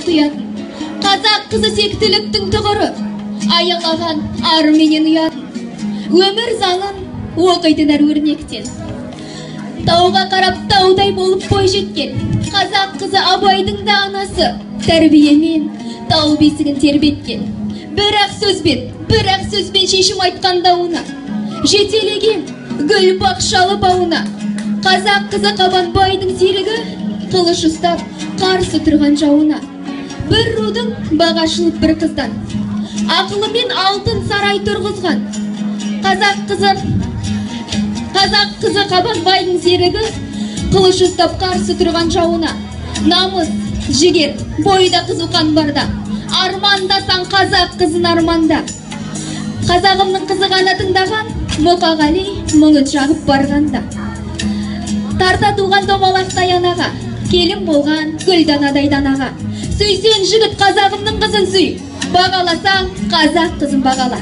Туятын қазақ қызы сектіліктің тұғыры, аялаған ар менен ұятын, өмір заңын оқитын әр өрнектен. Тауға қарап таудай болып бой жеткен қазақ қызы Абайдың да анасы, тәрбиемен тау бесігін тербеткен. Бір-ақ сөзбен шешім айтқан дауына, жетелеген гүл бақшалы бауына. Қазақ қызы Қабанбайдың серігі, қылыш ұстап қарсы тұрған жауына. Бір рудың бағашылып бір қыздан, ақылымен алтын сарай тұрғызған. Қазақ қызы Қабанбайдың серігі, қылыш ұстап қарсы тұрған жауына. Намыс, жігер, бойда қызуқан барда, армандасаң қазақ қызын арманда. Қазағымның қызы ғана тыңдаған, Мұқағали мұңын жағып барғанда. Тарта туған домалақтай анаға, келін болған гүл данадай данаға. Сүйсен жігіт қазағымның қызын сүй, бағаласаң қазақ қызын бағала.